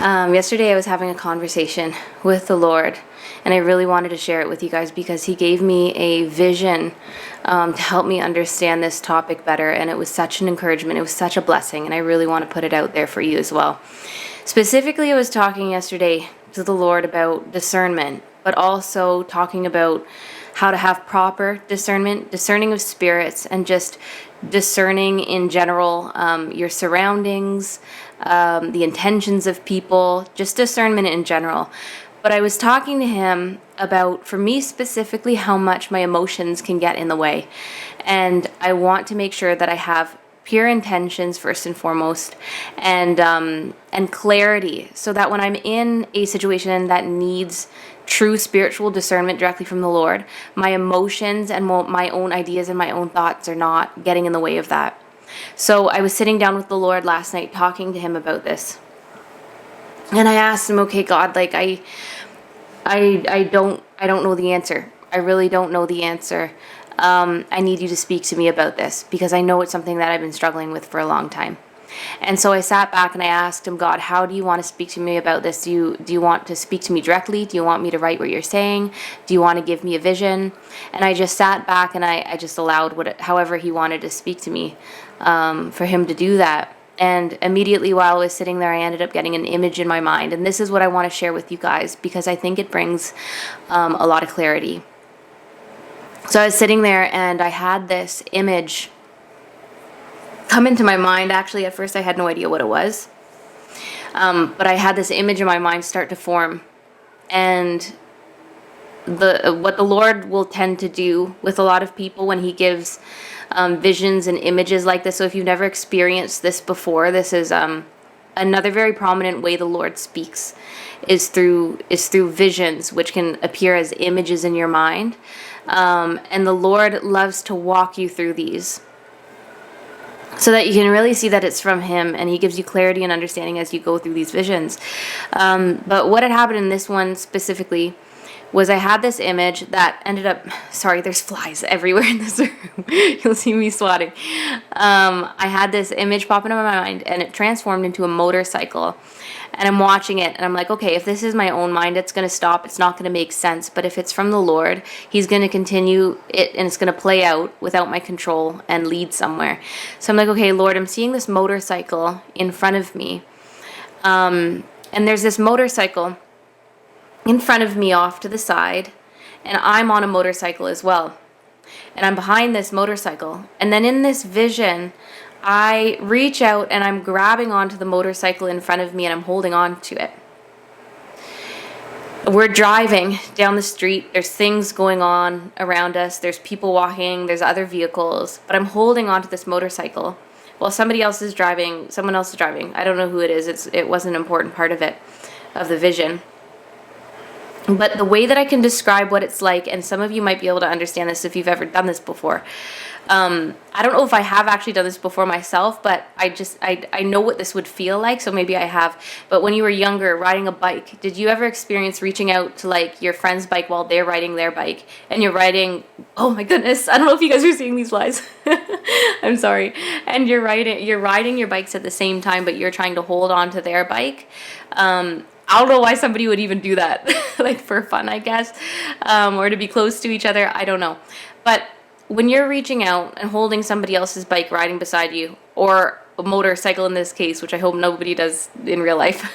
Yesterday I was having a conversation with the Lord, and I really wanted to share it with you guys because He gave me a vision to help me understand this topic better, and it was such an encouragement. It was such a blessing, and I really want to put it out there for you as well. Specifically, I was talking yesterday to the Lord about discernment, but also talking about how to have proper discernment, discerning of spirits, and just discerning in general your surroundings, the intentions of people, just discernment in general. But I was talking to him about, for me specifically, how much my emotions can get in the way. And I want to make sure that I have pure intentions first and foremost, and clarity, so that when I'm in a situation that needs true spiritual discernment directly from the Lord, my emotions and my own ideas and my own thoughts are not getting in the way of that. So I was sitting down with the Lord last night talking to him about this. And I asked him, okay, God, like I don't know the answer. I really don't know the answer. I need you to speak to me about this because I know it's something that I've been struggling with for a long time. And so I sat back and I asked him, God, how do you want to speak to me about this? Do you want to speak to me directly? Do you want me to write what you're saying? Do you want to give me a vision? And I just sat back and I just allowed however he wanted to speak to me, for him to do that. And immediately while I was sitting there, I ended up getting an image in my mind. And this is what I want to share with you guys because I think it brings a lot of clarity. So I was sitting there and I had this image come into my mind. Actually, at first I had no idea what it was. But I had this image in my mind start to form. And what the Lord will tend to do with a lot of people when He gives visions and images like this. So if you've never experienced this before, this is another very prominent way the Lord speaks is through visions, which can appear as images in your mind. And the Lord loves to walk you through these, so that you can really see that it's from Him, and He gives you clarity and understanding as you go through these visions. But what had happened in this one specifically was I had this image that ended up, sorry, there's flies everywhere in this room. You'll see me swatting. I had this image pop into my mind, and it transformed into a motorcycle. And I'm watching it, and I'm like, okay, if this is my own mind, it's going to stop. It's not going to make sense. But if it's from the Lord, He's going to continue it, and it's going to play out without my control and lead somewhere. So I'm like, okay, Lord, I'm seeing this motorcycle in front of me. And there's this motorcycle in front of me off to the side, and I'm on a motorcycle as well. And I'm behind this motorcycle. And then in this vision, I reach out and I'm grabbing onto the motorcycle in front of me and I'm holding on to it. We're driving down the street. There's things going on around us. There's people walking. There's other vehicles. But I'm holding onto this motorcycle while someone else is driving. I don't know who it is. It wasn't an important part of it, of the vision. But the way that I can describe what it's like, and some of you might be able to understand this if you've ever done this before. I don't know if I have actually done this before myself, but I know what this would feel like, so maybe I have. But when you were younger, riding a bike, did you ever experience reaching out to like your friend's bike while they're riding their bike, and you're riding, oh my goodness, I don't know if you guys are seeing these flies. I'm sorry. And you're riding your bikes at the same time, but you're trying to hold on to their bike. I don't know why somebody would even do that, like for fun, I guess, or to be close to each other. I don't know. But when you're reaching out and holding somebody else's bike riding beside you, or a motorcycle in this case, which I hope nobody does in real life,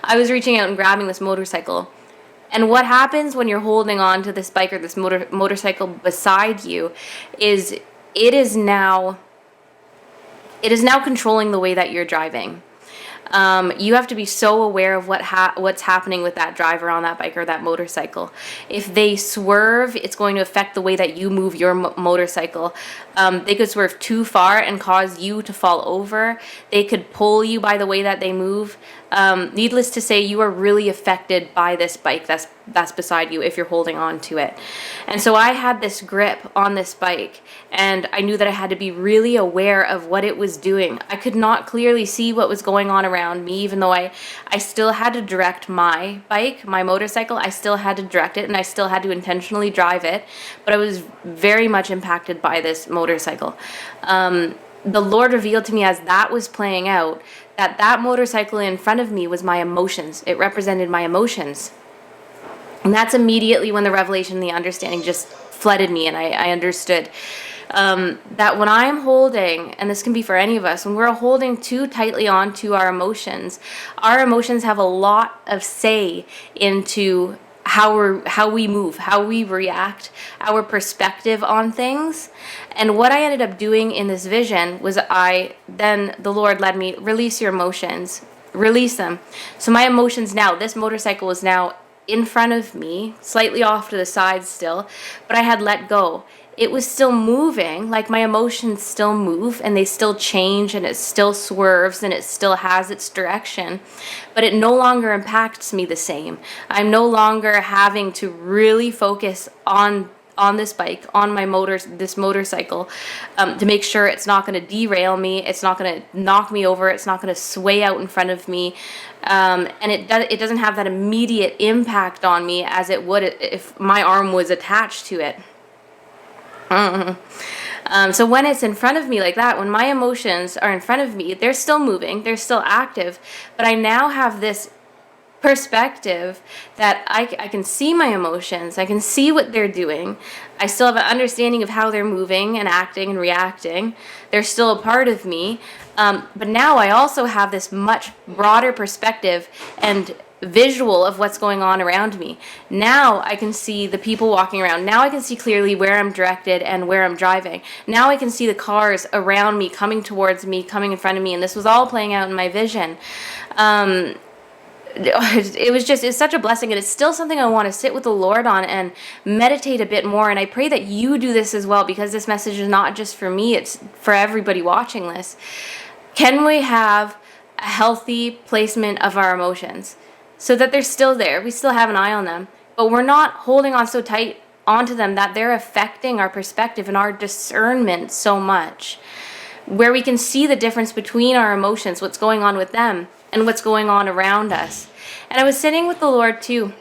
I was reaching out and grabbing this motorcycle. And what happens when you're holding on to this bike or this motorcycle beside you is it is now controlling the way that you're driving. You have to be so aware of what's happening with that driver on that bike or that motorcycle. If they swerve, it's going to affect the way that you move your motorcycle. They could swerve too far and cause you to fall over. They could pull you by the way that they move. Needless to say, you are really affected by this bike that's beside you if you're holding on to it. And so I had this grip on this bike, and I knew that I had to be really aware of what it was doing. I could not clearly see what was going on around me, even though I still had to direct my bike, my motorcycle. I still had to direct it, and I still had to intentionally drive it, but I was very much impacted by this motorcycle. The Lord revealed to me as that was playing out that motorcycle in front of me was my emotions. It represented my emotions. And that's immediately when the revelation, the understanding just flooded me, and I understood that when I'm holding, and this can be for any of us, when we're holding too tightly onto our emotions have a lot of say into how we move, how we react, our perspective on things. And what I ended up doing in this vision was then the Lord led me, release your emotions, release them. So my emotions now, this motorcycle is now in front of me, slightly off to the side still, but I had let go. It was still moving, like my emotions still move and they still change and it still swerves and it still has its direction, but it no longer impacts me the same. I'm no longer having to really focus on this bike, on this motorcycle, to make sure it's not going to derail me, it's not going to knock me over, it's not going to sway out in front of me, and it doesn't have that immediate impact on me as it would if my arm was attached to it. So when it's in front of me like that, when my emotions are in front of me, they're still moving, they're still active, but I now have this perspective that I can see my emotions, I can see what they're doing, I still have an understanding of how they're moving and acting and reacting, they're still a part of me, but now I also have this much broader perspective and visual of what's going on around me. Now I can see the people walking around. Now I can see clearly where I'm directed and where I'm driving. Now I can see the cars around me, coming towards me, coming in front of me, and this was all playing out in my vision. It's such a blessing, and it's still something I want to sit with the Lord on and meditate a bit more. And I pray that you do this as well, because this message is not just for me, it's for everybody watching this. Can we have a healthy placement of our emotions so that they're still there, we still have an eye on them, but we're not holding on so tight onto them that they're affecting our perspective and our discernment so much, where we can see the difference between our emotions, what's going on with them and what's going on around us. And I was sitting with the Lord too,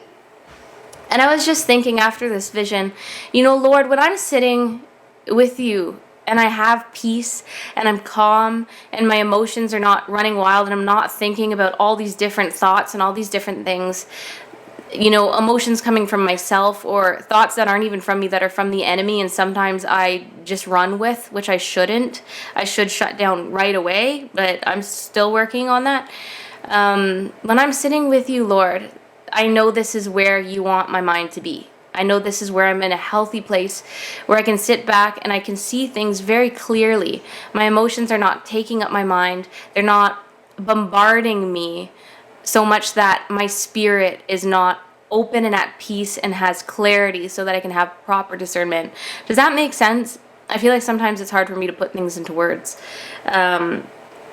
and I was just thinking after this vision, Lord, when I'm sitting with you and I have peace and I'm calm and my emotions are not running wild and I'm not thinking about all these different thoughts and all these different things, emotions coming from myself or thoughts that aren't even from me, that are from the enemy, and sometimes I just run with, which I shouldn't. I should shut down right away, but I'm still working on that. When I'm sitting with you, Lord, I know this is where you want my mind to be. I know this is where I'm in a healthy place where I can sit back and I can see things very clearly. My emotions are not taking up my mind. They're not bombarding me so much that my spirit is not open and at peace and has clarity so that I can have proper discernment. Does that make sense? I feel like sometimes it's hard for me to put things into words.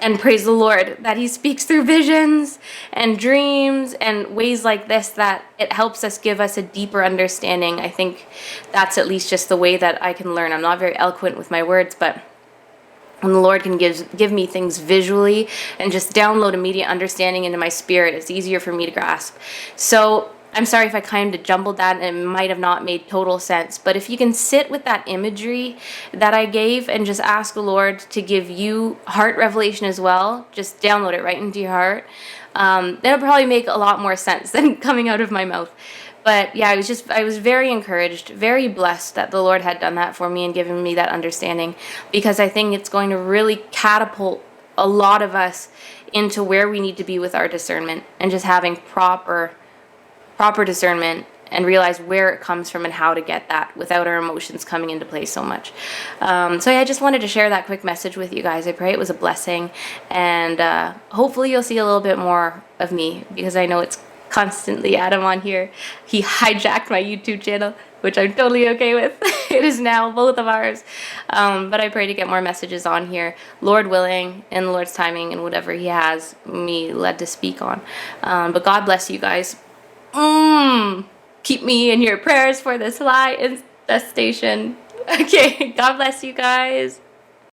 And praise the Lord that He speaks through visions and dreams and ways like this, that it helps us, give us a deeper understanding. I think that's at least just the way that I can learn. I'm not very eloquent with my words, but when the Lord can give me things visually and just download immediate understanding into my spirit, it's easier for me to grasp. So I'm sorry if I kind of jumbled that and it might have not made total sense, but if you can sit with that imagery that I gave and just ask the Lord to give you heart revelation as well, just download it right into your heart, that'll probably make a lot more sense than coming out of my mouth. But yeah, I was very encouraged, very blessed that the Lord had done that for me and given me that understanding, because I think it's going to really catapult a lot of us into where we need to be with our discernment and just having proper discernment and realize where it comes from and how to get that without our emotions coming into play so much. So yeah, I just wanted to share that quick message with you guys. I pray it was a blessing, and hopefully you'll see a little bit more of me, because I know it's constantly Adam on here. He hijacked my YouTube channel, which I'm totally okay with. It is now both of ours. But I pray to get more messages on here, Lord willing, in the Lord's timing, and whatever He has me led to speak on. But God bless you guys. Keep me in your prayers for this fly infestation. Okay, God bless you guys.